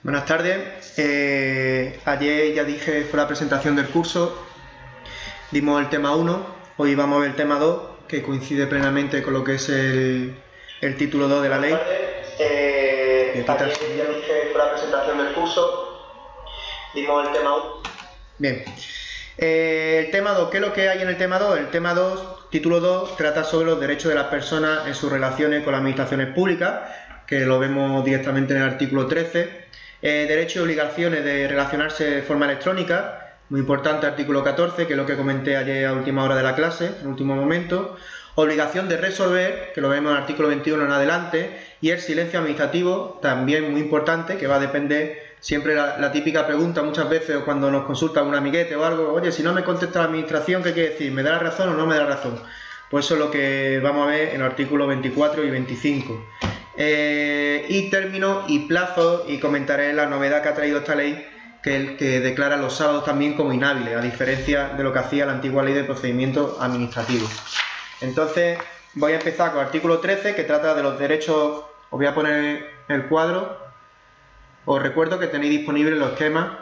Buenas tardes. Ayer ya dije, fue la presentación del curso, dimos el tema 1, hoy vamos a ver el tema 2, que coincide plenamente con lo que es el título 2 de la ley. Ayer ya dije, fue la presentación del curso, dimos el tema 1. Bien. El tema 2, ¿qué es lo que hay en el tema 2? El tema 2, título 2, trata sobre los derechos de las personas en sus relaciones con las administraciones públicas, que lo vemos directamente en el artículo 13. Derechos y obligaciones de relacionarse de forma electrónica, muy importante, artículo 14, que es lo que comenté ayer a última hora de la clase, en último momento. Obligación de resolver, que lo vemos en el artículo 21 en adelante, y el silencio administrativo, también muy importante, que va a depender siempre la típica pregunta muchas veces o cuando nos consulta un amiguete o algo: oye, si no me contesta la administración, ¿qué quiere decir? ¿Me da la razón o no me da la razón? Pues eso es lo que vamos a ver en los artículos 24 y 25. Y términos y plazos, y comentaré la novedad que ha traído esta ley, que declara los sábados también como inhábiles, a diferencia de lo que hacía la antigua ley de procedimiento administrativo. Entonces voy a empezar con el artículo 13, que trata de los derechos. Os voy a poner el cuadro. Os recuerdo que tenéis disponibles los esquemas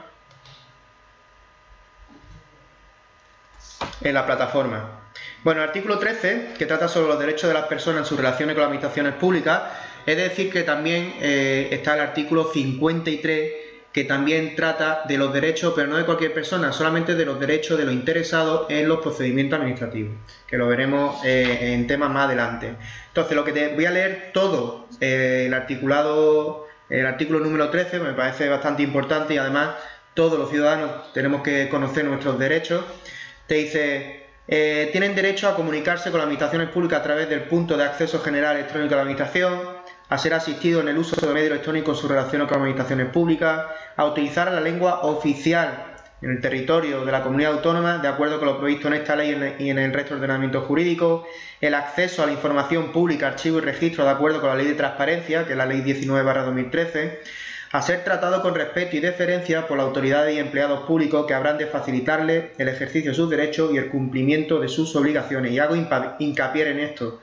en la plataforma. Bueno, el artículo 13, que trata sobre los derechos de las personas en sus relaciones con las administraciones públicas, es decir que también está el artículo 53, que también trata de los derechos, pero no de cualquier persona, solamente de los derechos de los interesados en los procedimientos administrativos, que lo veremos en temas más adelante. Entonces, lo que te voy a leer todo el articulado, el artículo número 13, me parece bastante importante, y además todos los ciudadanos tenemos que conocer nuestros derechos. Te dice: tienen derecho a comunicarse con las administraciones públicas a través del punto de acceso general electrónico a la administración, a ser asistido en el uso de medios electrónicos en sus relaciones con las administraciones públicas, a utilizar la lengua oficial en el territorio de la comunidad autónoma, de acuerdo con lo previsto en esta ley y en el resto del ordenamiento jurídico, el acceso a la información pública, archivo y registro, de acuerdo con la ley de transparencia, que es la ley 19/2013, a ser tratado con respeto y deferencia por las autoridades y empleados públicos, que habrán de facilitarle el ejercicio de sus derechos y el cumplimiento de sus obligaciones. Y hago hincapié en esto: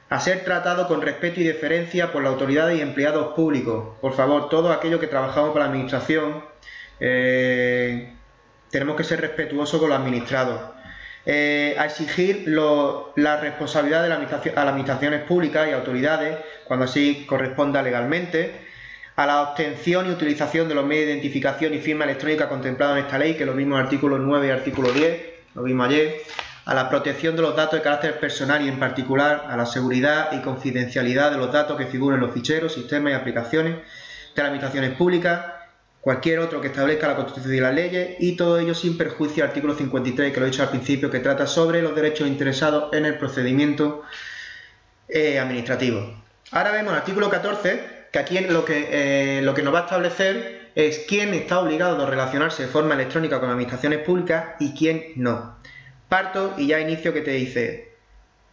a ser tratado con respeto y deferencia por las autoridades y empleados públicos. Por favor, todos aquellos que trabajamos con la administración, tenemos que ser respetuosos con los administrados. A exigir la responsabilidad de a las administraciones públicas y autoridades, cuando así corresponda legalmente. A la obtención y utilización de los medios de identificación y firma electrónica contemplados en esta ley, que lo vimos en artículo 9 y artículo 10, lo vimos ayer. A la protección de los datos de carácter personal y, en particular, a la seguridad y confidencialidad de los datos que figuren en los ficheros, sistemas y aplicaciones de las administraciones públicas, cualquier otro que establezca la Constitución y las leyes, y todo ello sin perjuicio al artículo 53, que lo he dicho al principio, que trata sobre los derechos interesados en el procedimiento administrativo. Ahora vemos el artículo 14, que aquí lo que nos va a establecer es quién está obligado a relacionarse de forma electrónica con las administraciones públicas y quién no. Parto y ya inicio, que te dice: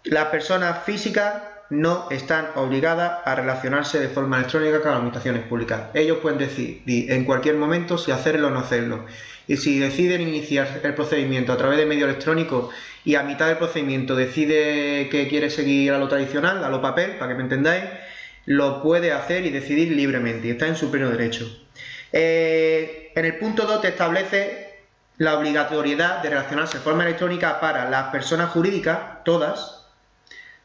las personas físicas no están obligadas a relacionarse de forma electrónica con las administraciones públicas. Ellos pueden decidir en cualquier momento si hacerlo o no hacerlo. Y si deciden iniciar el procedimiento a través de medio electrónico y a mitad del procedimiento decide que quiere seguir a lo tradicional, a lo papel, para que me entendáis, lo puede hacer y decidir libremente, y está en su pleno derecho. En el punto 2 te establece la obligatoriedad de relacionarse de forma electrónica para las personas jurídicas, todas,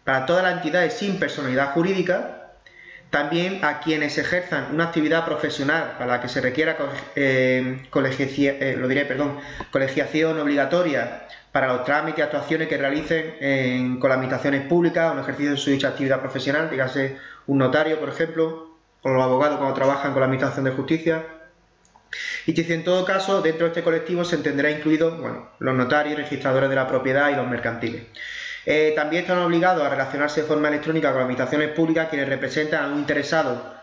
para todas las entidades sin personalidad jurídica, también a quienes ejerzan una actividad profesional para la que se requiera colegiación obligatoria para los trámites y actuaciones que realicen con las administraciones públicas, un ejercicio de su dicha actividad profesional, dígase un notario, por ejemplo, o los abogados cuando trabajan con la administración de justicia. Y que en todo caso, dentro de este colectivo se entenderá incluidos, los notarios, registradores de la propiedad y los mercantiles. También están obligados a relacionarse de forma electrónica con las administraciones públicas quienes representan a un interesado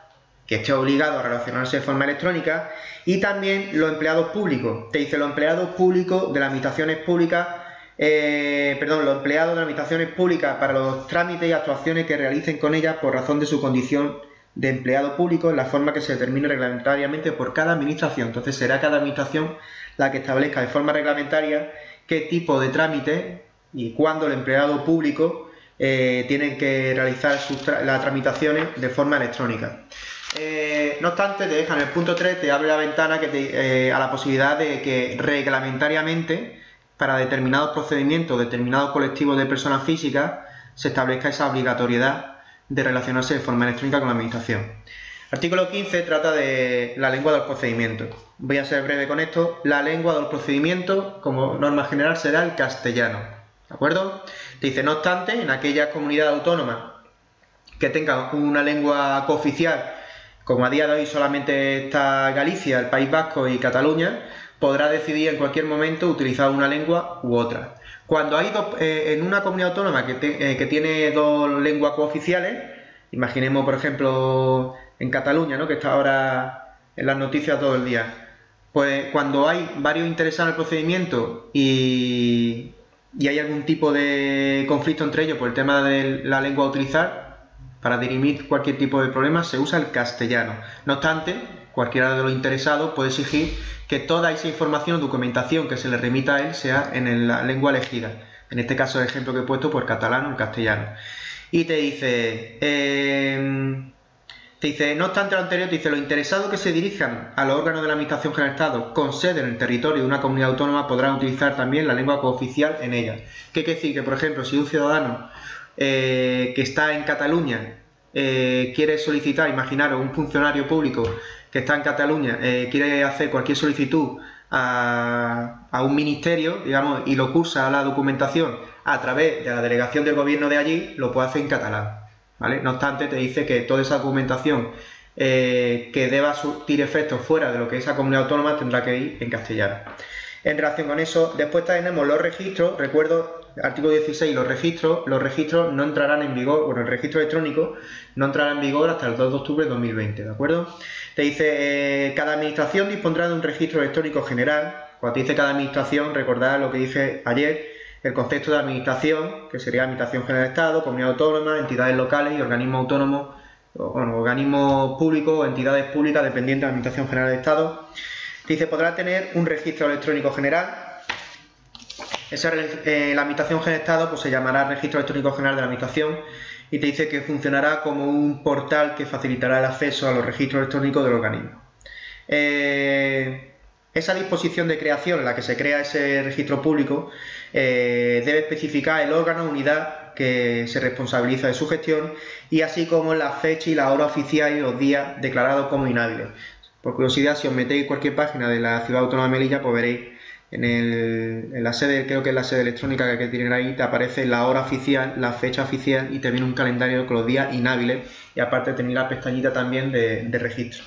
que esté obligado a relacionarse de forma electrónica, y también los empleados públicos. Te dice: los empleados públicos de las administraciones públicas, los empleados de las administraciones públicas para los trámites y actuaciones que realicen con ellas por razón de su condición de empleado público, en la forma que se determine reglamentariamente por cada administración. Entonces será cada administración la que establezca de forma reglamentaria qué tipo de trámite y cuándo el empleado público tiene que realizar las tramitaciones de forma electrónica. No obstante, te deja en el punto 3, te abre la ventana que a la posibilidad de que reglamentariamente, para determinados procedimientos, determinados colectivos de personas físicas, se establezca esa obligatoriedad de relacionarse de forma electrónica con la administración. Artículo 15 trata de la lengua de los procedimientos. Voy a ser breve con esto. La lengua de los procedimientos, como norma general, será el castellano. ¿De acuerdo? Te dice, no obstante, en aquellas comunidades autónomas que tengan una lengua cooficial, como a día de hoy solamente está Galicia, el País Vasco y Cataluña, podrá decidir en cualquier momento utilizar una lengua u otra. Cuando hay en una comunidad autónoma que tiene dos lenguas cooficiales, imaginemos por ejemplo en Cataluña, ¿no?, que está ahora en las noticias todo el día, pues cuando hay varios interesados en el procedimiento y hay algún tipo de conflicto entre ellos por el tema de la lengua a utilizar, para dirimir cualquier tipo de problema se usa el castellano. No obstante, cualquiera de los interesados puede exigir que toda esa información o documentación que se le remita a él sea en la lengua elegida. En este caso, el ejemplo que he puesto, por catalán o el castellano. Y te dice, no obstante lo anterior, te dice, los interesados que se dirijan a los órganos de la Administración General del Estado con sede en el territorio de una comunidad autónoma podrán utilizar también la lengua cooficial en ella. ¿Qué quiere decir? Que, por ejemplo, si un ciudadano que está en Cataluña quiere solicitar, imaginaros, un funcionario público que está en Cataluña quiere hacer cualquier solicitud a un ministerio, digamos, y lo cursa la documentación a través de la delegación del gobierno de allí, lo puede hacer en catalán, ¿vale? No obstante, te dice que toda esa documentación que deba surtir efectos fuera de lo que es esa comunidad autónoma tendrá que ir en castellano. En relación con eso, después tenemos los registros. Recuerdo, artículo 16, los registros no entrarán en vigor, bueno, el registro electrónico no entrará en vigor hasta el 2 de octubre de 2020, ¿de acuerdo? Te dice, cada administración dispondrá de un registro electrónico general. Cuando te dice cada administración, recordad lo que dije ayer, el concepto de administración, que sería Administración General del Estado, comunidad autónoma, entidades locales y organismos autónomos, bueno, organismos públicos o entidades públicas dependientes de la Administración General del Estado. Dice, podrá tener un registro electrónico general. La Administración General del Estado pues se llamará Registro Electrónico General de la Administración y te dice que funcionará como un portal que facilitará el acceso a los registros electrónicos del organismo. Esa disposición de creación en la que se crea ese registro público debe especificar el órgano o unidad que se responsabiliza de su gestión y así como la fecha y la hora oficial y los días declarados como inhábiles. Por curiosidad, si os metéis en cualquier página de la Ciudad Autónoma de Melilla, pues veréis en la sede, creo que es la sede electrónica que tienen ahí, te aparece la hora oficial, la fecha oficial y te viene un calendario con los días inhábiles y aparte tenéis la pestañita también de registro.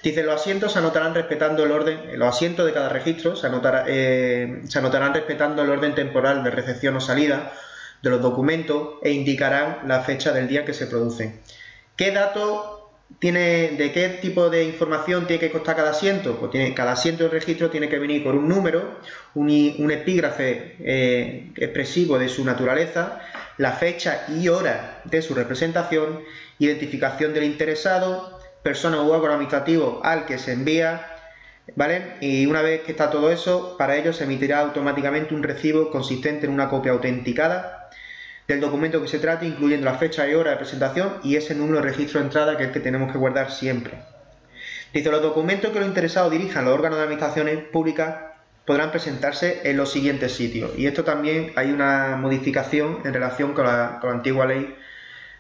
Dice, los asientos se anotarán respetando el orden, los asientos de cada registro se anotarán respetando el orden temporal de recepción o salida de los documentos e indicarán la fecha del día en que se producen. ¿Qué datos de qué tipo de información tiene que constar cada asiento? Pues cada asiento del registro tiene que venir con un número, un epígrafe expresivo de su naturaleza, la fecha y hora de su representación, identificación del interesado, persona u órgano administrativo al que se envía, ¿vale? Y una vez que está todo eso, para ello se emitirá automáticamente un recibo consistente en una copia autenticada del documento que se trate, incluyendo la fecha y hora de presentación y ese número de registro de entrada, que es el que tenemos que guardar siempre. Dice, los documentos que los interesados dirijan a los órganos de administraciones públicas podrán presentarse en los siguientes sitios. Y esto también hay una modificación en relación con la antigua ley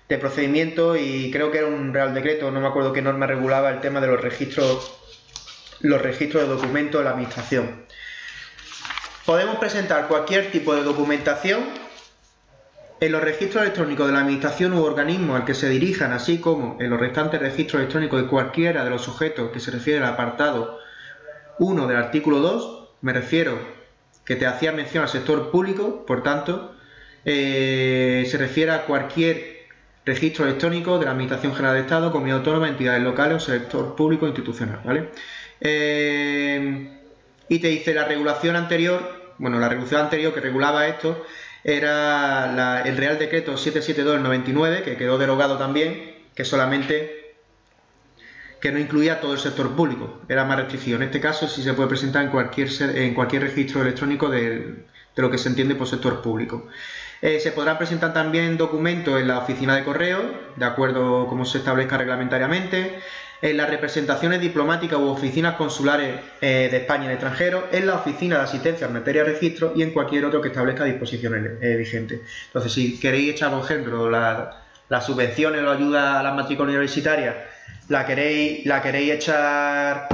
de procedimiento y creo que era un real decreto, no me acuerdo qué norma regulaba el tema de los registros de documentos de la administración. Podemos presentar cualquier tipo de documentación en los registros electrónicos de la administración u organismo al que se dirijan, así como en los restantes registros electrónicos de cualquiera de los sujetos que se refiere al apartado 1 del artículo 2, me refiero que te hacía mención al sector público, por tanto, se refiere a cualquier registro electrónico de la Administración General del Estado, comunidad autónoma, entidades locales o sector público institucional, ¿vale? Y te dice la regulación anterior, bueno, la regulación anterior que regulaba esto era el Real Decreto 772 del 99, que quedó derogado también, que solamente que no incluía todo el sector público, era más restringido. En este caso sí se puede presentar en cualquier registro electrónico de lo que se entiende por sector público. Se podrán presentar también documentos en la oficina de correo, de acuerdo como se establezca reglamentariamente. en las representaciones diplomáticas u oficinas consulares de España en el extranjero, en la oficina de asistencia en materia de registro y en cualquier otro que establezca disposiciones vigentes. Entonces, si queréis echar, por ejemplo, las subvenciones o la ayuda a las matrículas universitarias, la queréis echar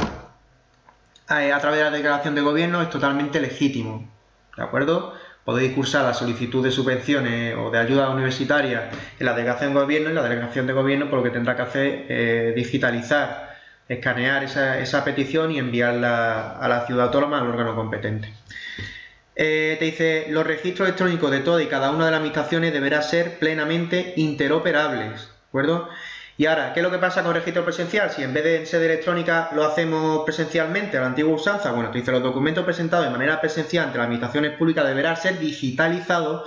a través de la declaración de gobierno, es totalmente legítimo, ¿de acuerdo? Podéis cursar la solicitud de subvenciones o de ayuda universitaria en la delegación de gobierno, y la delegación de gobierno por lo que tendrá que hacer es digitalizar, escanear esa petición y enviarla a la ciudad autónoma, al órgano competente. Te dice, los registros electrónicos de todas y cada una de las administraciones deberán ser plenamente interoperables, ¿de acuerdo? Y ahora, ¿qué es lo que pasa con el registro presencial? Si en vez de sede electrónica lo hacemos presencialmente, a la antigua usanza, bueno, te dice, los documentos presentados de manera presencial ante las administraciones públicas deberán ser digitalizados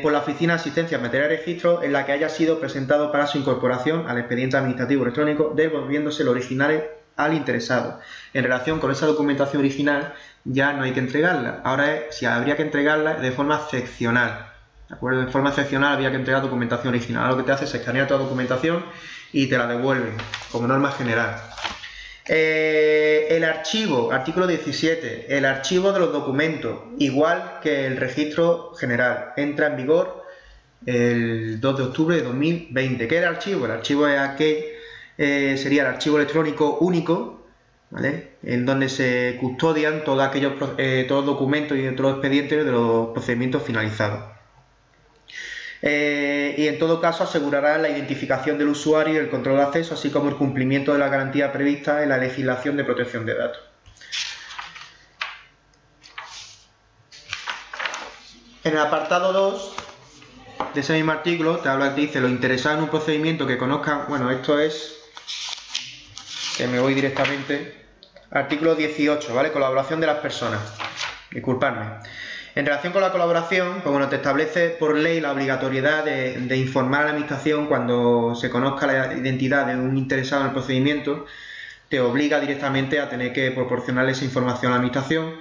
por la Oficina de Asistencia en materia de registro en la que haya sido presentado para su incorporación al expediente administrativo electrónico, devolviéndose los originales al interesado. En relación con esa documentación original, ya no hay que entregarla. Ahora, si habría que entregarla de forma seccional. ¿De acuerdo? De forma excepcional había que entregar documentación original. Ahora lo que te hace es escanear toda documentación y te la devuelven, como norma general. El archivo, artículo 17, el archivo de los documentos, igual que el registro general, entra en vigor el 2 de octubre de 2020. ¿Qué es el archivo? El archivo es aquel, sería el archivo electrónico único, ¿vale? En donde se custodian todos aquellos todos los documentos y todos los expedientes de los procedimientos finalizados. Y en todo caso asegurará la identificación del usuario y el control de acceso, así como el cumplimiento de la garantía prevista en la legislación de protección de datos. En el apartado 2 de ese mismo artículo te dice, los interesados en un procedimiento que conozcan, bueno, esto es, que me voy directamente, artículo 18, ¿vale? Colaboración de las personas. Disculpadme. En relación con la colaboración, pues bueno, te establece por ley la obligatoriedad de informar a la administración cuando se conozca la identidad de un interesado en el procedimiento, te obliga directamente a tener que proporcionarle esa información a la administración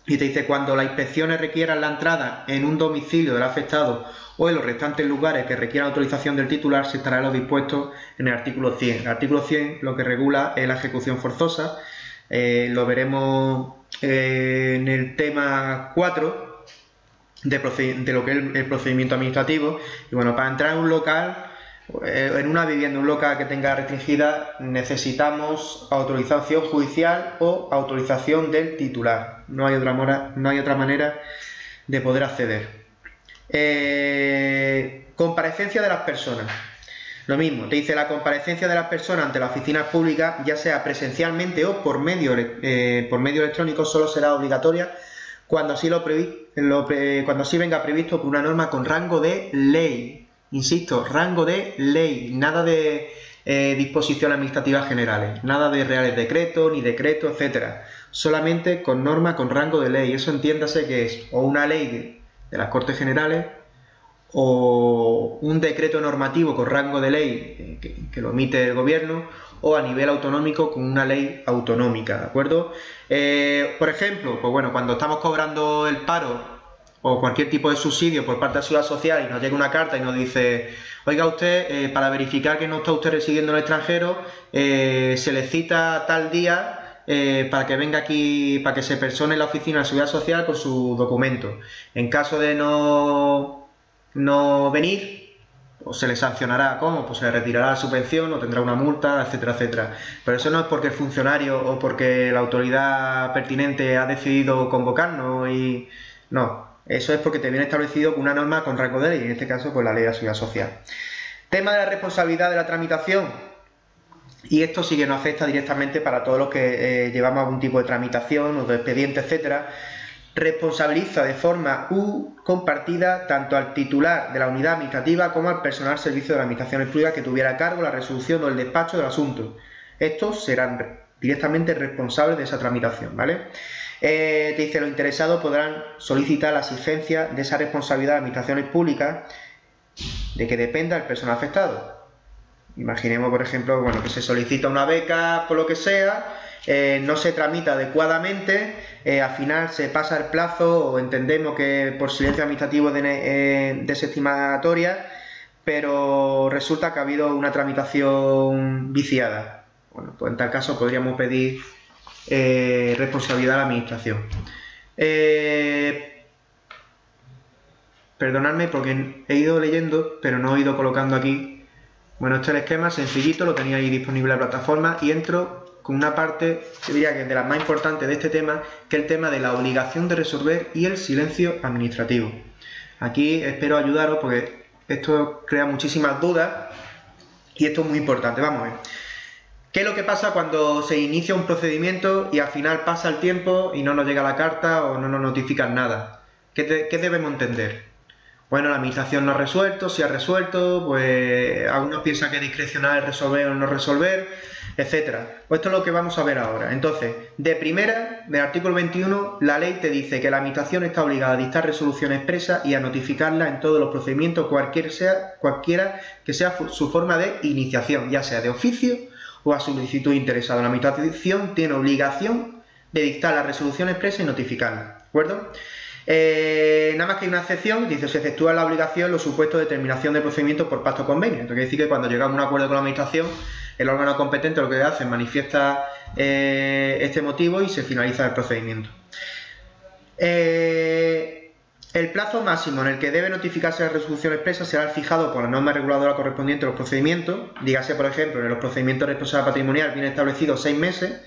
y te dice cuando las inspecciones requieran la entrada en un domicilio del afectado o en los restantes lugares que requieran autorización del titular, se estará lo dispuesto en el artículo 100. El artículo 100 lo que regula es la ejecución forzosa, lo veremos en el tema 4 de lo que es el procedimiento administrativo. Y bueno, para entrar en un local, en una vivienda, un local que tenga restringida, necesitamos autorización judicial o autorización del titular. No hay otra manera de poder acceder. Comparecencia de las personas. Lo mismo, te dice la comparecencia de las personas ante las oficinas públicas, ya sea presencialmente o por medio electrónico, solo será obligatoria cuando así venga previsto por una norma con rango de ley. Insisto, rango de ley, nada de disposiciones administrativas generales, nada de reales decretos, ni decretos, etcétera. Solamente con norma con rango de ley. Eso entiéndase que es o una ley de las Cortes Generales, o un decreto normativo con rango de ley que lo emite el gobierno, o a nivel autonómico con una ley autonómica, ¿de acuerdo? Por ejemplo, pues bueno, cuando estamos cobrando el paro o cualquier tipo de subsidio por parte de la Seguridad Social y nos llega una carta y nos dice, oiga usted, para verificar que no está usted residiendo en el extranjero, se le cita tal día para que venga aquí, para que se persone en la oficina de la Seguridad Social con su documento. En caso de no venir, o se le sancionará. ¿Cómo? Pues se le retirará la subvención o tendrá una multa, etcétera, etcétera. Pero eso no es porque el funcionario o porque la autoridad pertinente ha decidido convocarnos y... No, eso es porque te viene establecido con una norma con rango de ley, en este caso pues la ley de la Seguridad Social. Tema de la responsabilidad de la tramitación. Y esto sí que nos afecta directamente para todos los que llevamos algún tipo de tramitación o de expediente, etcétera. Responsabiliza de forma compartida tanto al titular de la unidad administrativa como al personal servicio de las administraciones públicas que tuviera a cargo la resolución o el despacho del asunto. Estos serán directamente responsables de esa tramitación, ¿vale? Te dice, los interesados podrán solicitar la exigencia de esa responsabilidad de administraciones públicas de que dependa el personal afectado. Imaginemos, por ejemplo, bueno, que se solicita una beca por lo que sea, no se tramita adecuadamente, al final se pasa el plazo o entendemos que por silencio administrativo desestimatoria, pero resulta que ha habido una tramitación viciada. Bueno, pues en tal caso podríamos pedir responsabilidad a la administración. Perdonadme porque he ido leyendo, pero no he ido colocando aquí. Bueno, este es el esquema sencillito, lo tenía ahí disponible en la plataforma y entro con una parte, yo diría que es de las más importantes de este tema, que es el tema de la obligación de resolver y el silencio administrativo. Aquí espero ayudaros porque esto crea muchísimas dudas y esto es muy importante. Vamos a ver. ¿Qué es lo que pasa cuando se inicia un procedimiento y al final pasa el tiempo y no nos llega la carta o no nos notifican nada? ¿Qué debemos entender? Bueno, la administración no ha resuelto, si ha resuelto, pues algunos piensan que es discrecional resolver o no resolver, etcétera. Pues esto es lo que vamos a ver ahora. Entonces, de primera, del artículo 21, la ley te dice que la administración está obligada a dictar resolución expresa y a notificarla en todos los procedimientos, cualquiera que sea su forma de iniciación, ya sea de oficio o a solicitud interesada. La administración tiene obligación de dictar la resolución expresa y notificarla, ¿de acuerdo? Nada más que hay una excepción, dice se efectúa la obligación los supuestos de terminación de procedimiento por pacto o convenio. Esto quiere decir que cuando llegamos a un acuerdo con la administración, el órgano competente lo que hace es manifiesta este motivo y se finaliza el procedimiento. El plazo máximo en el que debe notificarse la resolución expresa será el fijado por la norma reguladora correspondiente a los procedimientos. Dígase, por ejemplo, en los procedimientos de responsabilidad patrimonial viene establecido 6 meses,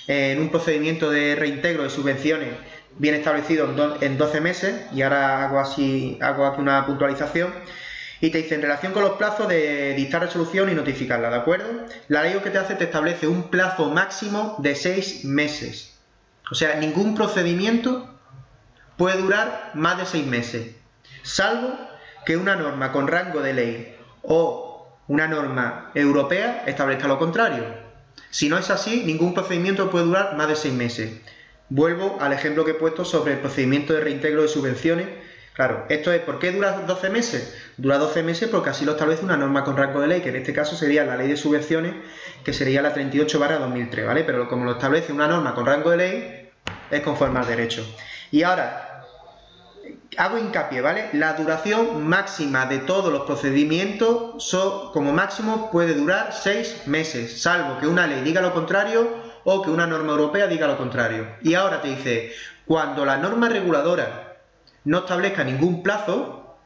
en un procedimiento de reintegro de subvenciones viene establecido en 12 meses, y ahora hago aquí una puntualización, y te dice en relación con los plazos de dictar resolución y notificarla, ¿de acuerdo? La ley lo que te hace te establece un plazo máximo de 6 meses. O sea, ningún procedimiento puede durar más de 6 meses, salvo que una norma con rango de ley o una norma europea establezca lo contrario. Si no es así, ningún procedimiento puede durar más de 6 meses. Vuelvo al ejemplo que he puesto sobre el procedimiento de reintegro de subvenciones. Claro, esto es, ¿por qué dura 12 meses? Dura 12 meses porque así lo establece una norma con rango de ley, que en este caso sería la ley de subvenciones, que sería la 38/2003, ¿vale? Pero como lo establece una norma con rango de ley, es conforme al derecho. Y ahora, hago hincapié, ¿vale? La duración máxima de todos los procedimientos, como máximo, puede durar 6 meses, salvo que una ley diga lo contrario o que una norma europea diga lo contrario. Y ahora te dice, cuando la norma reguladora no establezca ningún plazo,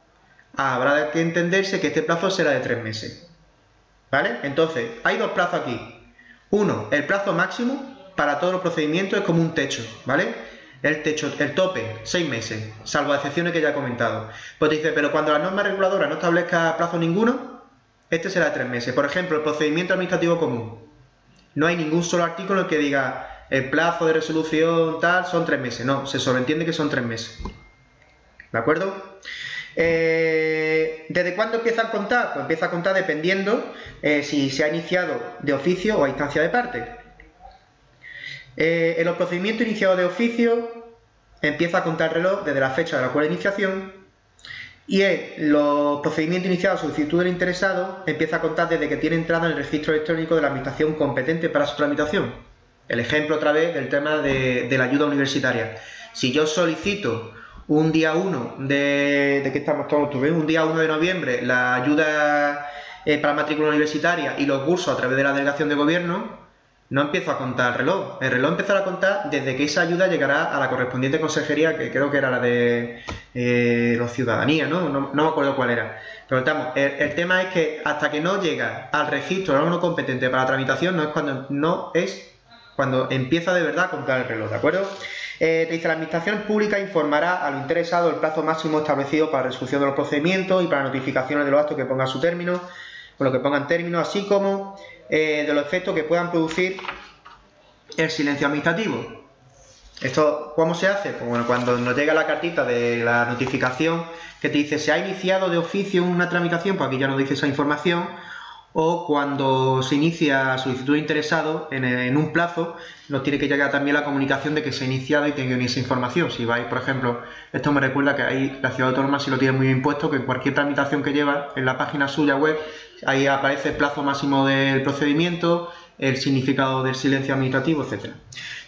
habrá que entenderse que este plazo será de 3 meses. ¿Vale? Entonces, hay dos plazos aquí. Uno, el plazo máximo para todos los procedimientos es como un techo, ¿vale? El tope, 6 meses, salvo excepciones que ya he comentado. Pues te dice, pero cuando la norma reguladora no establezca plazo ninguno, este será de 3 meses. Por ejemplo, el procedimiento administrativo común. No hay ningún solo artículo en el que diga el plazo de resolución tal son 3 meses. No, se sobreentiende que son 3 meses. ¿De acuerdo? ¿Desde cuándo empieza a contar? Pues empieza a contar dependiendo si se ha iniciado de oficio o a instancia de parte. En los procedimientos iniciados de oficio empieza a contar el reloj desde la fecha de la acuerdo de iniciación, y en los procedimientos iniciados a solicitud del interesado empieza a contar desde que tiene entrada en el registro electrónico de la administración competente para su tramitación. El ejemplo otra vez del tema de la ayuda universitaria. Si yo solicito un día 1 ¿de qué estamos todos? Un día 1 de noviembre la ayuda para matrícula universitaria y los cursos a través de la delegación de gobierno, no empiezo a contar el reloj. El reloj empezará a contar desde que esa ayuda llegará a la correspondiente consejería, que creo que era la de los ciudadanía, ¿no? No me acuerdo cuál era. Pero estamos, el tema es que hasta que no llega al registro del órgano competente para la tramitación, no es cuando empieza de verdad a contar el reloj, ¿de acuerdo? Te dice, la administración pública informará a lo interesado el plazo máximo establecido para la resolución de los procedimientos y para notificaciones de los actos que pongan su término, con lo que pongan término, así como de los efectos que puedan producir el silencio administrativo. ¿Esto cómo se hace? Pues bueno, cuando nos llega la cartita de la notificación que te dice se ha iniciado de oficio una tramitación, pues aquí ya nos dice esa información, o cuando se inicia solicitud de interesado en un plazo, nos tiene que llegar también la comunicación de que se ha iniciado y tiene que venir esa información. Si vais, por ejemplo, esto me recuerda que ahí la ciudad autónoma sí lo tiene muy bien puesto, que en cualquier tramitación que lleva en la página suya web, ahí aparece el plazo máximo del procedimiento, el significado del silencio administrativo, etc.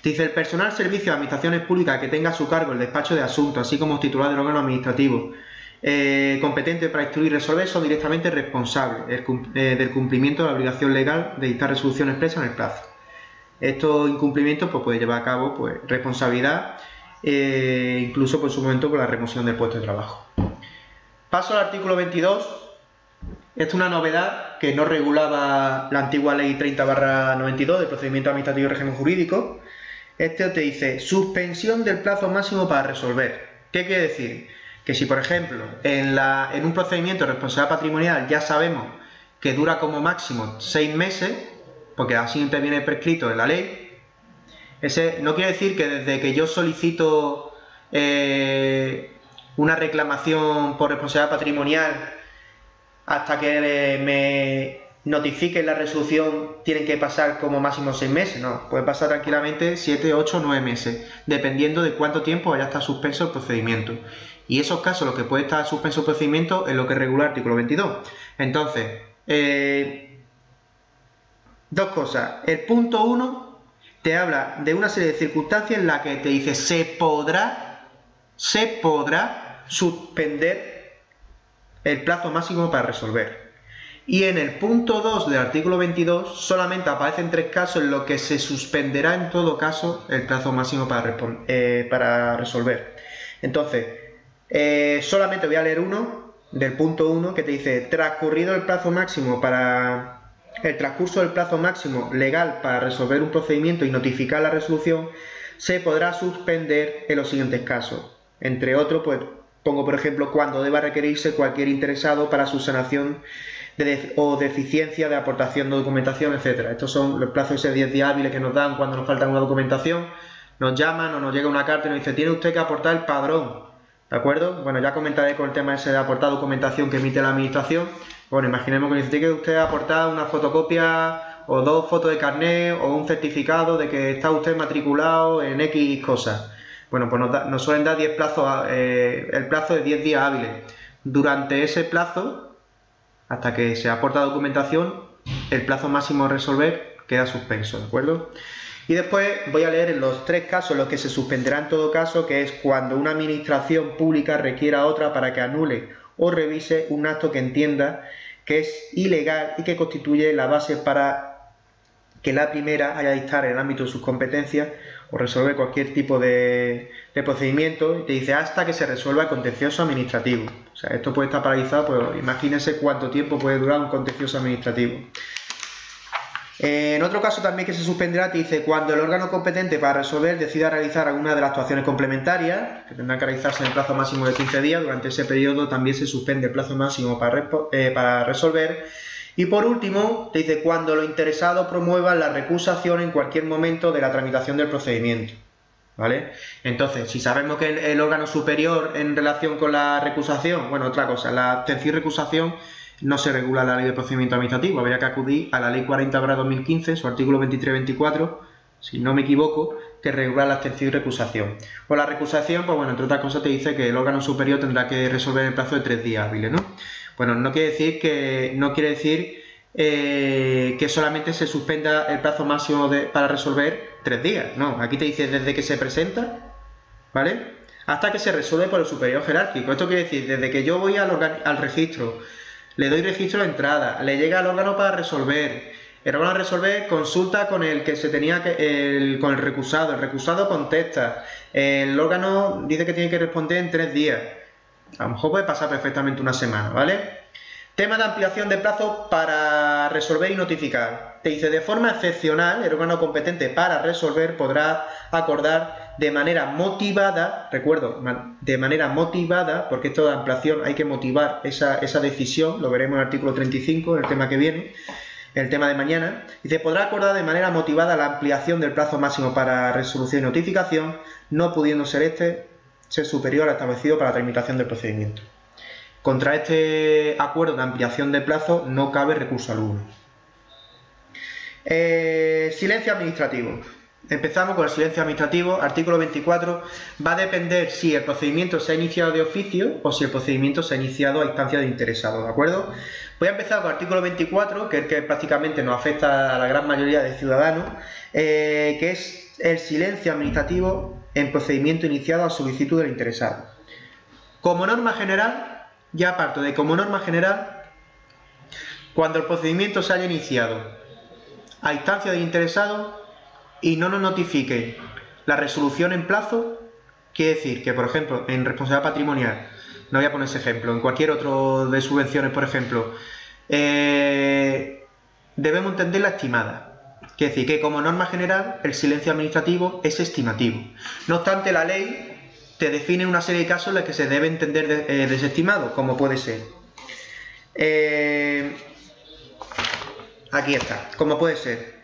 Dice, el personal servicio de administraciones públicas que tenga a su cargo el despacho de asuntos, así como titular del órgano administrativo, competentes para instruir y resolver son directamente responsables del cumplimiento de la obligación legal de dictar resolución expresa en el plazo. Estos incumplimientos pues, puede llevar a cabo pues, responsabilidad, incluso por su momento por la remoción del puesto de trabajo. Paso al artículo 22. Esta es una novedad que no regulaba la antigua ley 30/92 del procedimiento administrativo y régimen jurídico. Este te dice suspensión del plazo máximo para resolver. ¿Qué quiere decir? Que si, por ejemplo, en un procedimiento de responsabilidad patrimonial ya sabemos que dura como máximo 6 meses, porque así te viene prescrito en la ley, ese no quiere decir que desde que yo solicito una reclamación por responsabilidad patrimonial hasta que me notifiquen la resolución tienen que pasar como máximo 6 meses, no, puede pasar tranquilamente 7, 8, 9 meses, dependiendo de cuánto tiempo haya estado suspenso el procedimiento. Y esos casos, los que puede estar suspenso el procedimiento, es lo que regula el artículo 22. Entonces, dos cosas. El punto 1 te habla de una serie de circunstancias en las que te dice se podrá suspender el plazo máximo para resolver. Y en el punto 2 del artículo 22 solamente aparecen 3 casos en los que se suspenderá en todo caso el plazo máximo para resolver. Entonces, solamente voy a leer uno del punto 1 que te dice transcurrido el plazo máximo el transcurso del plazo máximo legal para resolver un procedimiento y notificar la resolución, se podrá suspender en los siguientes casos. Entre otros, pues pongo por ejemplo cuando deba requerirse cualquier interesado para subsanación o deficiencia de aportación de documentación, etcétera. Estos son los plazos de 10 días hábiles que nos dan cuando nos falta una documentación. Nos llaman o nos llega una carta y nos dice tiene usted que aportar el padrón, ¿de acuerdo? Bueno, ya comentaré con el tema ese de aportar documentación que emite la administración. Bueno, imaginemos que dice tiene que usted aportar una fotocopia o 2 fotos de carnet o un certificado de que está usted matriculado en X cosas. Bueno, pues nos suelen dar 10 plazos, el plazo de 10 días hábiles. Durante ese plazo, hasta que se aporta documentación, el plazo máximo a resolver queda suspenso, ¿de acuerdo? Y después voy a leer en los 3 casos los que se suspenderá en todo caso, que es cuando una administración pública requiera a otra para que anule o revise un acto que entienda que es ilegal y que constituye la base para que la primera haya de estar en el ámbito de sus competencias o resolver cualquier tipo de procedimiento, y te dice hasta que se resuelva el contencioso administrativo. O sea, esto puede estar paralizado, pues imagínense cuánto tiempo puede durar un contencioso administrativo. En otro caso también que se suspenderá, te dice cuando el órgano competente para resolver decida realizar alguna de las actuaciones complementarias, que tendrán que realizarse en el plazo máximo de 15 días, durante ese periodo también se suspende el plazo máximo para resolver. Y por último, te dice cuando los interesados promuevan la recusación en cualquier momento de la tramitación del procedimiento, ¿vale? Entonces, si sabemos que el órgano superior en relación con la recusación, bueno, otra cosa, la abstención y recusación no se regula en la ley de procedimiento administrativo, habría que acudir a la ley 40/2015, su artículo 23-24, si no me equivoco, que regula la abstención y recusación. Pues la recusación, pues bueno, entre otras cosas te dice que el órgano superior tendrá que resolver en el plazo de 3 días hábiles, ¿no? Bueno, no quiere decir que solamente se suspenda el plazo máximo para resolver 3 días, no, aquí te dice desde que se presenta, ¿vale?, hasta que se resuelve por el superior jerárquico. Esto quiere decir, desde que yo voy al registro, le doy registro de entrada, le llega al órgano para resolver, el órgano de resolver consulta con el que se tenía con el recusado contesta, el órgano dice que tiene que responder en 3 días, a lo mejor puede pasar perfectamente una semana, ¿vale? Tema de ampliación de plazo para resolver y notificar. Te dice, de forma excepcional, el órgano competente para resolver podrá acordar de manera motivada, recuerdo, de manera motivada, porque esto de ampliación hay que motivar esa decisión, lo veremos en el artículo 35, el tema que viene, el tema de mañana. Dice, podrá acordar de manera motivada la ampliación del plazo máximo para resolución y notificación, no pudiendo ser superior al establecido para la tramitación del procedimiento. Contra este acuerdo de ampliación de plazo no cabe recurso alguno. Silencio administrativo. Empezamos con el silencio administrativo. Artículo 24. Va a depender si el procedimiento se ha iniciado de oficio o si el procedimiento se ha iniciado a instancia de interesado, ¿de acuerdo? Voy a empezar con el artículo 24, que es el que prácticamente nos afecta a la gran mayoría de ciudadanos, que es el silencio administrativo en procedimiento iniciado a solicitud del interesado. Como norma general, ya parto de como norma general, cuando el procedimiento se haya iniciado a instancia del interesado y no nos notifique la resolución en plazo, quiere decir que, por ejemplo, en responsabilidad patrimonial, no voy a poner ese ejemplo, en cualquier otro de subvenciones, por ejemplo, debemos entender la estimada. Quiere decir que como norma general el silencio administrativo es estimativo. No obstante, la ley te define una serie de casos en los que se debe entender desestimado, como puede ser. Aquí está, como puede ser.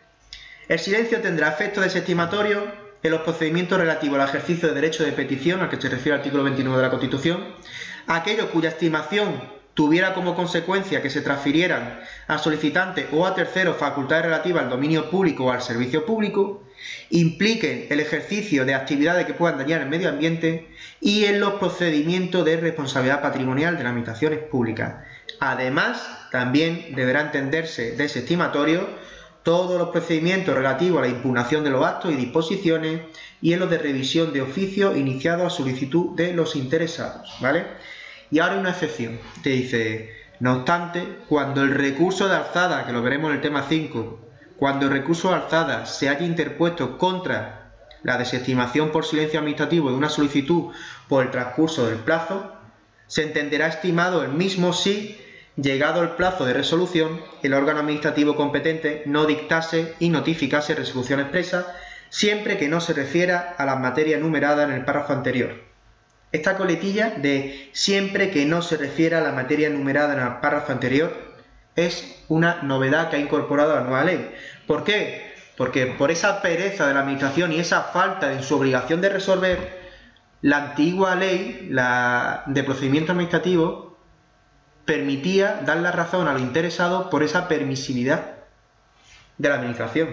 El silencio tendrá efecto desestimatorio en los procedimientos relativos al ejercicio de derecho de petición, al que se refiere el artículo 29 de la Constitución, aquellos cuya estimación tuviera como consecuencia que se transfirieran al solicitante o a terceros facultades relativas al dominio público o al servicio público, impliquen el ejercicio de actividades que puedan dañar el medio ambiente y en los procedimientos de responsabilidad patrimonial de las administraciones públicas. Además, también deberá entenderse desestimatorio todos los procedimientos relativos a la impugnación de los actos y disposiciones y en los de revisión de oficio iniciados a solicitud de los interesados, ¿vale? Y ahora hay una excepción, te dice, no obstante, cuando el recurso de alzada, que lo veremos en el tema 5, cuando el recurso de alzada se haya interpuesto contra la desestimación por silencio administrativo de una solicitud por el transcurso del plazo, se entenderá estimado el mismo si, llegado el plazo de resolución, el órgano administrativo competente no dictase y notificase resolución expresa, siempre que no se refiera a las materias enumeradas en el párrafo anterior. Esta coletilla de siempre que no se refiera a la materia enumerada en el párrafo anterior es una novedad que ha incorporado la nueva ley. ¿Por qué? Porque por esa pereza de la administración y esa falta en su obligación de resolver, la antigua ley de procedimiento administrativo permitía dar la razón a los interesados por esa permisividad de la administración.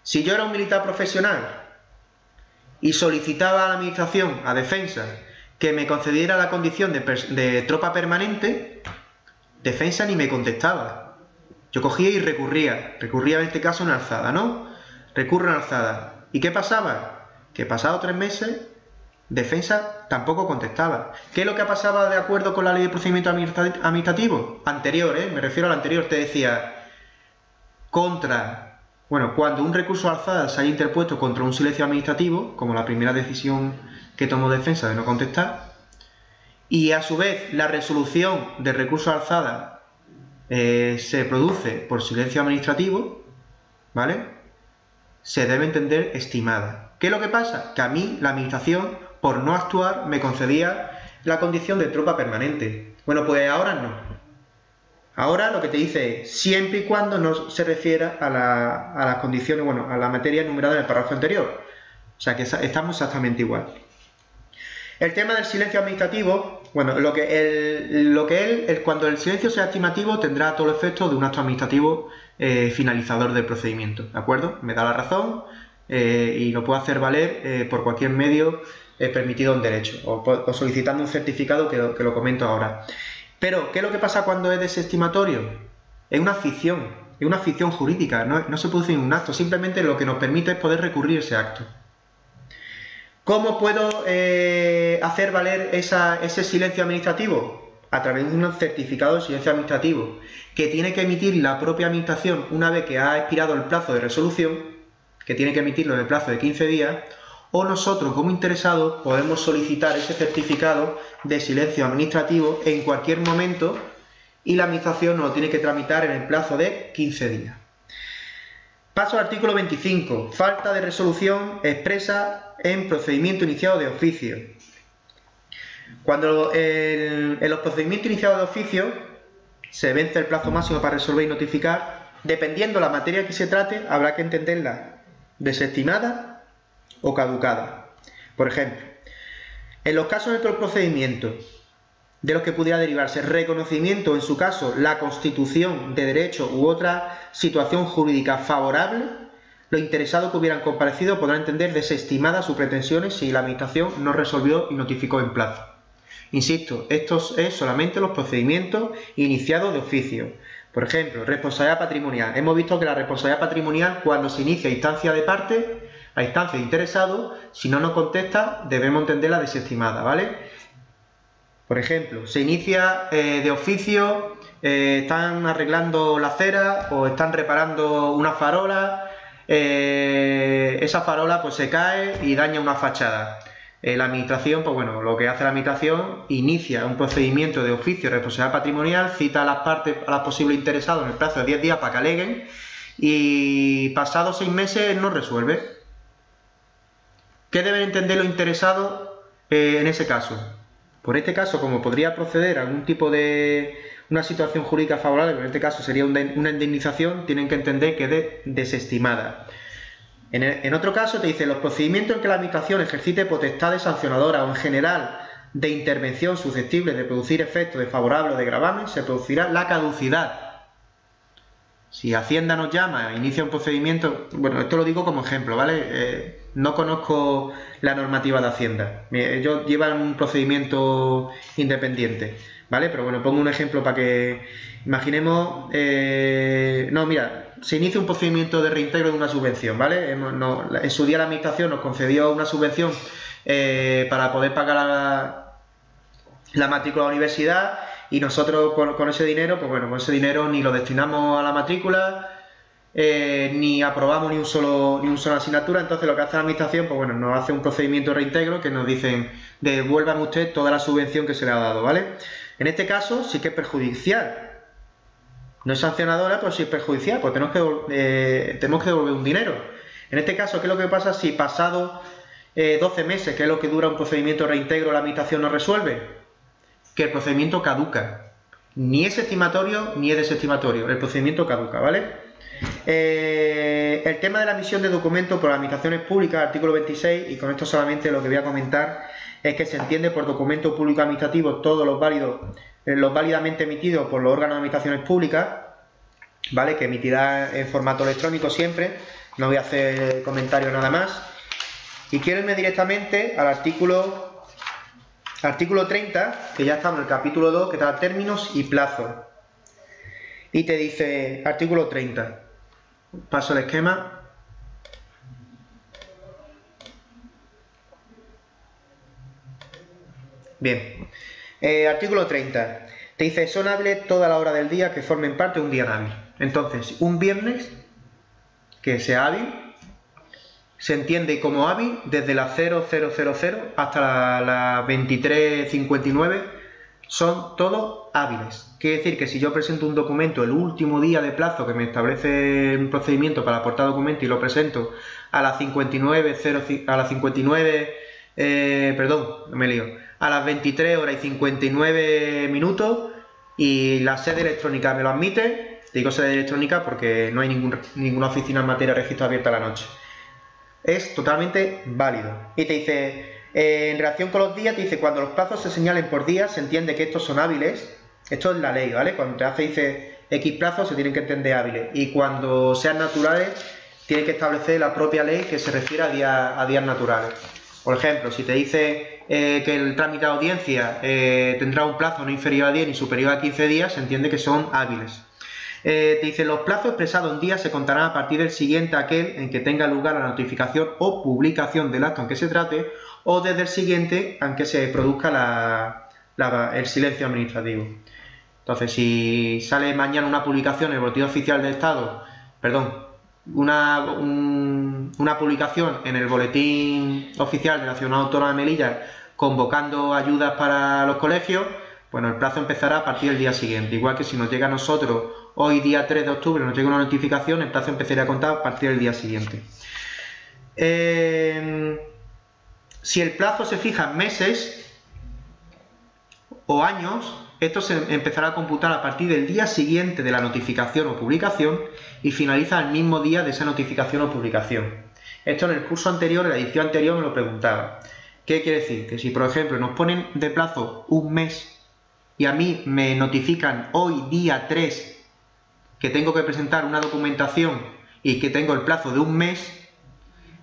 Si yo era un militar profesional y solicitaba a la administración, a Defensa, que me concediera la condición de tropa permanente, Defensa ni me contestaba. Yo cogía y recurría en este caso a una alzada, ¿no? Recurro a una alzada. ¿Y qué pasaba? Que pasado 3 meses, Defensa tampoco contestaba. ¿Qué es lo que pasaba de acuerdo con la ley de procedimiento administrativo? Anterior, me refiero a la anterior, te decía, cuando un recurso de alzada se haya interpuesto contra un silencio administrativo, como la primera decisión que tomó Defensa de no contestar, y a su vez la resolución del recurso de alzada se produce por silencio administrativo, ¿vale? Se debe entender estimada. ¿Qué es lo que pasa? Que a mí la administración, por no actuar, me concedía la condición de tropa permanente. Bueno, pues ahora no. Ahora lo que te dice es siempre y cuando no se refiera a las condiciones, a la materia enumerada en el párrafo anterior. O sea que estamos exactamente igual. El tema del silencio administrativo, cuando el silencio sea estimativo tendrá todo el efecto de un acto administrativo finalizador del procedimiento, ¿de acuerdo? Me da la razón y lo puedo hacer valer por cualquier medio permitido en derecho o solicitando un certificado que lo comento ahora. Pero, ¿qué es lo que pasa cuando es desestimatorio? Es una ficción jurídica, no se produce un acto, simplemente lo que nos permite es poder recurrir ese acto. ¿Cómo puedo hacer valer ese silencio administrativo? A través de un certificado de silencio administrativo que tiene que emitir la propia administración una vez que ha expirado el plazo de resolución, que tiene que emitirlo en el plazo de 15 días, o nosotros como interesados podemos solicitar ese certificado de silencio administrativo en cualquier momento y la administración nos lo tiene que tramitar en el plazo de 15 días. Paso al artículo 25. Falta de resolución expresa en procedimiento iniciado de oficio. Cuando en los procedimientos iniciados de oficio se vence el plazo máximo para resolver y notificar, dependiendo la materia que se trate, habrá que entenderla desestimada o caducada. Por ejemplo, en los casos de los procedimientos de los que pudiera derivarse reconocimiento, en su caso, la constitución de derecho u otra situación jurídica favorable, los interesados que hubieran comparecido podrán entender desestimadas sus pretensiones si la administración no resolvió y notificó en plazo. Insisto, esto es solamente los procedimientos iniciados de oficio. Por ejemplo, responsabilidad patrimonial. Hemos visto que la responsabilidad patrimonial, cuando se inicia a instancia de parte, a instancia de interesado, si no nos contesta, debemos entenderla desestimada, ¿vale? Por ejemplo, se inicia de oficio, están arreglando la acera o están reparando una farola, esa farola pues se cae y daña una fachada. La administración, pues bueno, lo que hace la administración, inicia un procedimiento de oficio de responsabilidad patrimonial, cita a las partes, a los posibles interesados en el plazo de 10 días para que aleguen y pasados 6 meses no resuelve. ¿Qué deben entender los interesados en ese caso? Por este caso, como podría proceder a algún tipo de una situación jurídica favorable, pero en este caso sería una indemnización, tienen que entender que es desestimada. En otro caso te dice, los procedimientos en que la administración ejercite potestades sancionadoras o en general de intervención susceptible de producir efectos desfavorables o de gravamen, se producirá la caducidad. Si Hacienda nos llama, inicia un procedimiento, bueno, esto lo digo como ejemplo, ¿vale? No conozco la normativa de Hacienda, ellos llevan un procedimiento independiente, ¿vale? Pero bueno, pongo un ejemplo para que imaginemos, no, mira, se inicia un procedimiento de reintegro de una subvención, ¿vale? En su día la administración nos concedió una subvención para poder pagar la matrícula de la universidad y nosotros con ese dinero, pues bueno, con ese dinero ni lo destinamos a la matrícula, ni aprobamos ni una sola asignatura. Entonces lo que hace la administración, pues bueno, nos hace un procedimiento de reintegro que nos dicen, devuelvan usted toda la subvención que se le ha dado, ¿vale? En este caso sí que es perjudicial. No es sancionadora, pero sí es perjudicial, pues tenemos que devolver un dinero. En este caso, ¿qué es lo que pasa si pasado 12 meses, que es lo que dura un procedimiento de reintegro, la administración no resuelve? Que el procedimiento caduca. Ni es estimatorio ni es desestimatorio. El procedimiento caduca, ¿vale? El tema de la emisión de documentos por administraciones públicas, artículo 26, y con esto solamente lo que voy a comentar es que se entiende por documento público administrativo todos los válidamente emitidos por los órganos de administraciones públicas, ¿vale? Que emitirá en formato electrónico siempre. No voy a hacer comentarios nada más. Y quiero irme directamente al artículo 30, que ya estamos en el capítulo 2, que trata términos y plazos. Y te dice, artículo 30, paso el esquema. Bien, artículo 30, te dice, son hábiles todas las horas del día que formen parte de un día hábil. Entonces, un viernes que sea hábil, se entiende como hábil desde las 0000 hasta las 23:59, son todos hábiles. Quiere decir que si yo presento un documento el último día de plazo que me establece un procedimiento para aportar documento y lo presento a las 23:59 y la sede electrónica me lo admite, digo sede electrónica porque no hay ninguna oficina en materia de registro abierta a la noche. Es totalmente válido. Y te dice, en relación con los días, te dice, cuando los plazos se señalen por días, se entiende que estos son hábiles. Esto es la ley, ¿vale? Cuando dice X plazos, se tienen que entender hábiles. Y cuando sean naturales, tiene que establecer la propia ley que se refiere a días naturales. Por ejemplo, si te dice que el trámite de audiencia tendrá un plazo no inferior a 10 ni superior a 15 días, se entiende que son hábiles. Te dice, los plazos expresados en días se contarán a partir del siguiente aquel en que tenga lugar la notificación o publicación del acto en que se trate, o desde el siguiente en que se produzca el silencio administrativo. Entonces, si sale mañana una publicación en el Boletín Oficial del Estado, una publicación en el Boletín Oficial de la Ciudad Autónoma de Melilla convocando ayudas para los colegios, bueno, el plazo empezará a partir del día siguiente. Igual que si nos llega a nosotros hoy, día 3 de octubre, nos llega una notificación, el plazo empezaría a contar a partir del día siguiente. Si el plazo se fija en meses o años, esto se empezará a computar a partir del día siguiente de la notificación o publicación y finaliza el mismo día de esa notificación o publicación. Esto en el curso anterior, en la edición anterior, me lo preguntaba. ¿Qué quiere decir? Que si, por ejemplo, nos ponen de plazo un mes y a mí me notifican hoy, día 3, que tengo que presentar una documentación y que tengo el plazo de un mes,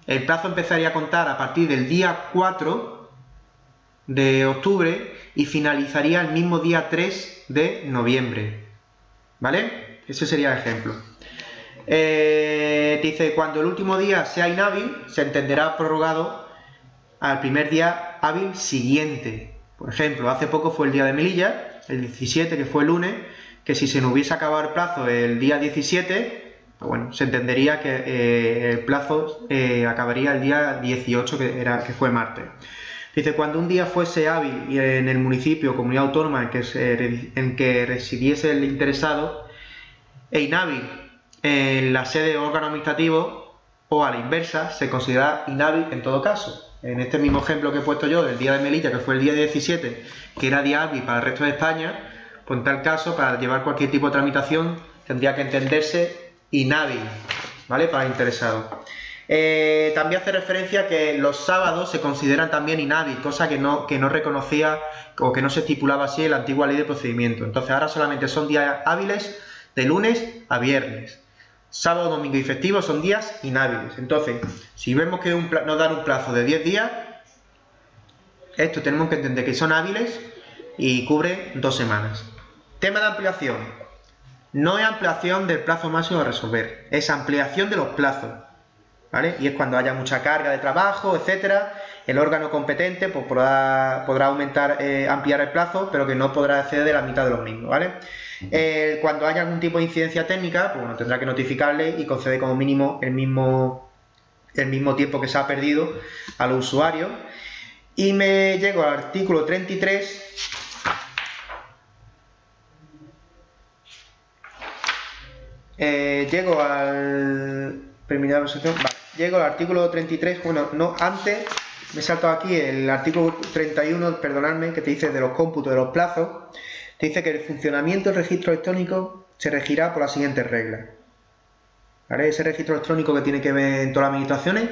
el plazo empezaría a contar a partir del día 4 de octubre y finalizaría el mismo día 3 de noviembre. ¿Vale? Ese sería el ejemplo. Te dice, cuando el último día sea inhábil, se entenderá prorrogado al primer día hábil siguiente. Por ejemplo, hace poco fue el día de Melilla, el 17, que fue el lunes, que si se nos hubiese acabado el plazo el día 17, pues bueno, se entendería que el plazo acabaría el día 18, que fue martes. Dice, cuando un día fuese hábil y en el municipio o comunidad autónoma en que residiese el interesado, e inhábil en la sede de órgano administrativo, o a la inversa, se considera inhábil en todo caso. En este mismo ejemplo que he puesto yo del día de Melilla, que fue el día 17, que era día hábil para el resto de España, pues en tal caso, para llevar cualquier tipo de tramitación, tendría que entenderse inhábil, ¿vale? Para el interesado. También hace referencia a que los sábados se consideran también inhábil, cosa que no reconocía o que no se estipulaba así en la antigua ley de procedimiento. Entonces ahora solamente son días hábiles de lunes a viernes. Sábado, domingo y festivo son días inhábiles. Entonces, si vemos que nos dan un plazo de 10 días, esto tenemos que entender que son hábiles y cubre 2 semanas. Tema de ampliación. No es ampliación del plazo máximo a resolver, es ampliación de los plazos, ¿vale? Y es cuando haya mucha carga de trabajo, etcétera, el órgano competente pues, podrá ampliar el plazo, pero que no podrá exceder de la mitad de los mismos, ¿vale? Cuando haya algún tipo de incidencia técnica, pues bueno, tendrá que notificarle y conceder como mínimo el mismo tiempo que se ha perdido a los usuarios. Y me llego al artículo 33. Llego al artículo 33, bueno, no, antes me he saltado aquí el artículo 31, perdonadme, que te dice de los cómputos de los plazos. Te dice que el funcionamiento del registro electrónico se regirá por las siguientes reglas, ¿vale? Ese registro electrónico que tiene que ver en todas las administraciones,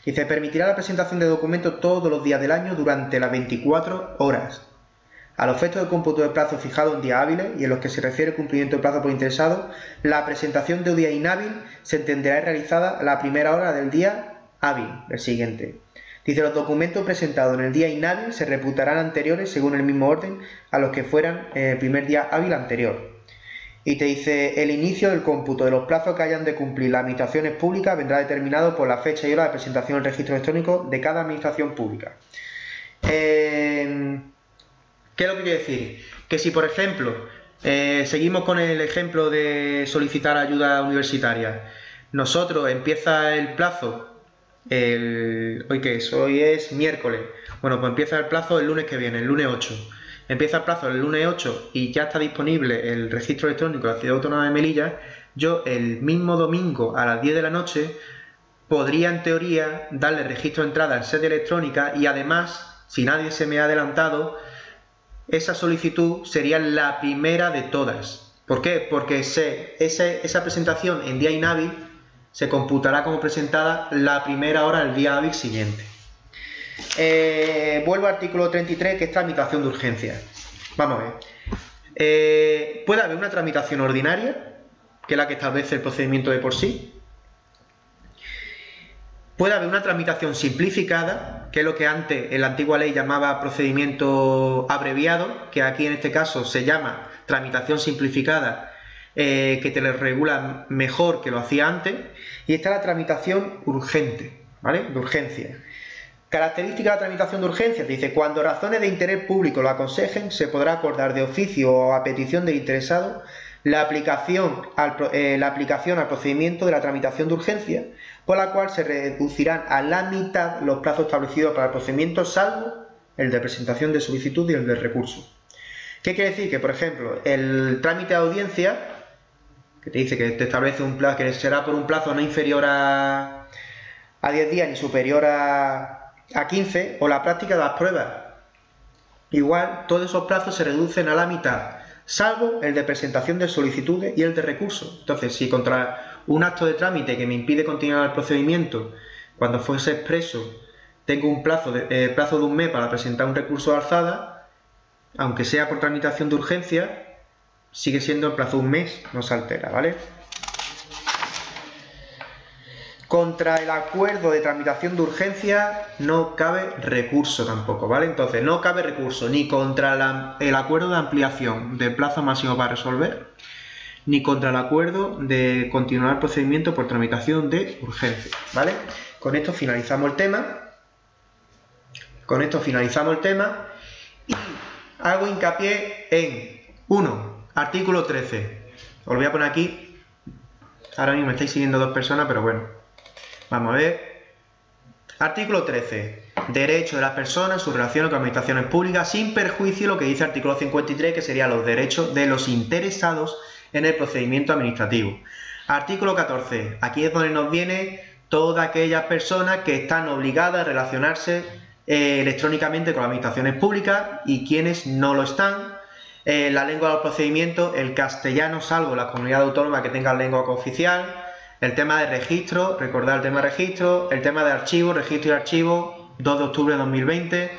dice, permitirá la presentación de documentos todos los días del año durante las 24 horas. A los efectos del cómputo de plazo fijado en días hábiles y en los que se refiere el cumplimiento de plazo por interesado, la presentación de un día inhábil se entenderá realizada a la primera hora del día hábil, el siguiente. Dice, los documentos presentados en el día inhábil se reputarán anteriores según el mismo orden a los que fueran el primer día hábil anterior. Y te dice, el inicio del cómputo de los plazos que hayan de cumplir las administraciones públicas vendrá determinado por la fecha y hora de presentación del registro electrónico de cada administración pública. ¿Qué es lo que quiere decir? Que si, por ejemplo, seguimos con el ejemplo de solicitar ayuda universitaria, nosotros empieza el plazo, ¿hoy qué es? Hoy es miércoles, bueno, pues empieza el plazo el lunes que viene, el lunes 8. Empieza el plazo el lunes 8 y ya está disponible el registro electrónico de la Ciudad Autónoma de Melilla, yo el mismo domingo a las 10 de la noche podría en teoría darle registro de entrada en sede electrónica y además, si nadie se me ha adelantado, esa solicitud sería la primera de todas. ¿Por qué? Porque esa presentación en día inhábil se computará como presentada la primera hora del día hábil siguiente. Vuelvo al artículo 33, que es tramitación de urgencia. Vamos a ver. Puede haber una tramitación ordinaria, que es la que establece el procedimiento de por sí. Puede haber una tramitación simplificada, que es lo que antes en la antigua ley llamaba procedimiento abreviado, que aquí en este caso se llama tramitación simplificada, que te lo regula mejor que lo hacía antes. Y está la tramitación urgente, ¿vale? De urgencia. Característica de la tramitación de urgencia, dice, cuando razones de interés público lo aconsejen, se podrá acordar de oficio o a petición del interesado la aplicación al procedimiento de la tramitación de urgencia, por la cual se reducirán a la mitad los plazos establecidos para el procedimiento, salvo el de presentación de solicitud y el de recurso. ¿Qué quiere decir? Que, por ejemplo, el trámite de audiencia, que te dice que te establece un plazo, que será por un plazo no inferior a 10 días ni superior a 15, o la práctica de las pruebas, igual todos esos plazos se reducen a la mitad, salvo el de presentación de solicitudes y el de recursos. Entonces, si contra un acto de trámite que me impide continuar el procedimiento, cuando fuese expreso, tengo un plazo de un mes para presentar un recurso de alzada, aunque sea por tramitación de urgencia, sigue siendo el plazo de un mes, no se altera, ¿vale? Contra el acuerdo de tramitación de urgencia no cabe recurso tampoco, ¿vale? Entonces, no cabe recurso ni contra el acuerdo de ampliación del plazo máximo para resolver, ni contra el acuerdo de continuar el procedimiento por tramitación de urgencia, ¿vale? Con esto finalizamos el tema. Y hago hincapié en 1, artículo 13. Os lo voy a poner aquí. Ahora mismo me estáis siguiendo 2 personas, pero bueno. Vamos a ver. Artículo 13. Derecho de las personas en sus relaciones con administraciones públicas, sin perjuicio de lo que dice el artículo 53, que serían los derechos de los interesados en el procedimiento administrativo. Artículo 14. Aquí es donde nos viene todas aquellas personas que están obligadas a relacionarse electrónicamente con las administraciones públicas y quienes no lo están. La lengua de los procedimientos, el castellano, salvo las comunidades autónomas que tengan lengua cooficial. El tema de registro, recordar el tema de registro, el tema de archivo, registro y archivo, 2 de octubre de 2020.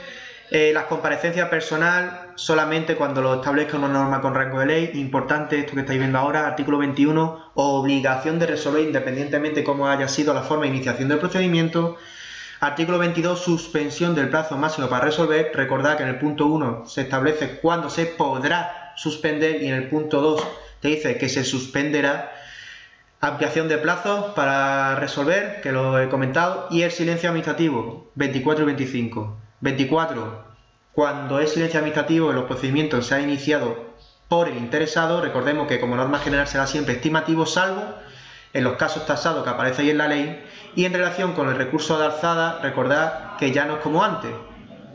Las comparecencias personal, solamente cuando lo establezca una norma con rango de ley. Importante esto que estáis viendo ahora, artículo 21, obligación de resolver independientemente cómo haya sido la forma de iniciación del procedimiento. Artículo 22, suspensión del plazo máximo para resolver. Recordad que en el punto 1 se establece cuándo se podrá suspender y en el punto 2 te dice que se suspenderá. Ampliación de plazos para resolver, que lo he comentado, y el silencio administrativo, 24 y 25. 24, cuando es silencio administrativo en los procedimientos se ha iniciado por el interesado, recordemos que como norma general será siempre estimativo, salvo en los casos tasados que aparece ahí en la ley, y en relación con el recurso de alzada, recordad que ya no es como antes,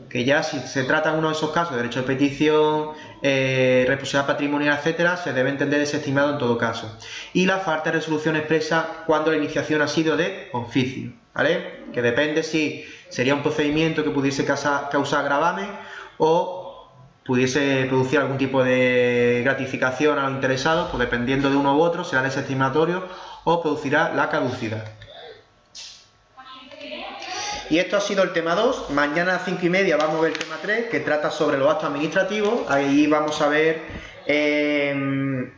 que ya si se trata uno de esos casos, derecho de petición, responsabilidad patrimonial, etcétera, se debe entender desestimado en todo caso. Y la falta de resolución expresa cuando la iniciación ha sido de oficio, ¿vale? Que depende si sería un procedimiento que pudiese causar gravamen o pudiese producir algún tipo de gratificación a los interesados, pues dependiendo de uno u otro, será desestimatorio o producirá la caducidad. Y esto ha sido el tema 2. Mañana a las 5:30 vamos a ver el tema 3, que trata sobre los actos administrativos. Ahí vamos a ver, en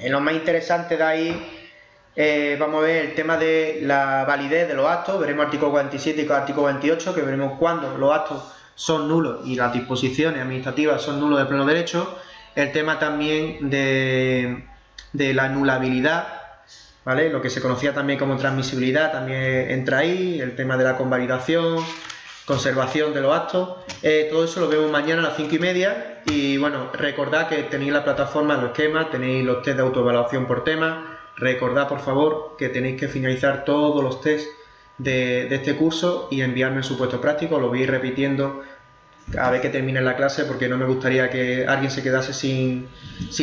lo más interesante de ahí, vamos a ver el tema de la validez de los actos. Veremos artículo 47 y artículo 28, que veremos cuándo los actos son nulos y las disposiciones administrativas son nulos de pleno derecho. El tema también de la anulabilidad, ¿vale? Lo que se conocía también como transmisibilidad también entra ahí, el tema de la convalidación, conservación de los actos, todo eso lo vemos mañana a las 5:30 y bueno, recordad que tenéis la plataforma, los esquemas, tenéis los test de autoevaluación por tema, recordad por favor que tenéis que finalizar todos los test de este curso y enviarme el supuesto práctico, lo voy a ir repitiendo a ver que termine la clase porque no me gustaría que alguien se quedase sin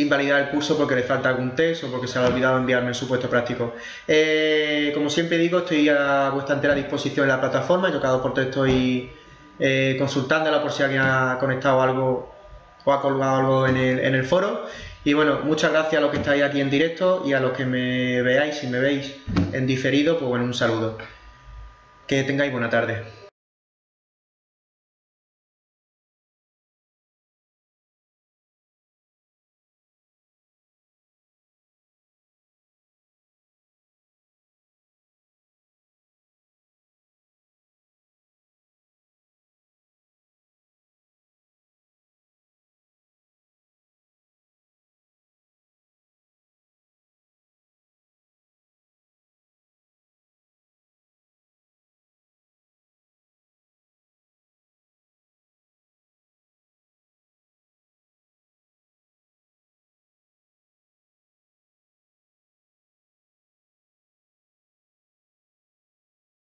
validar el curso porque le falta algún test o porque se ha olvidado enviarme el supuesto práctico. Como siempre digo, estoy a vuestra entera disposición en la plataforma, yo cada por estoy consultándola por si alguien ha conectado algo o ha colgado algo en el foro. Y bueno, muchas gracias a los que estáis aquí en directo y a los que me veáis, si me veis en diferido, pues bueno, un saludo. Que tengáis buena tarde.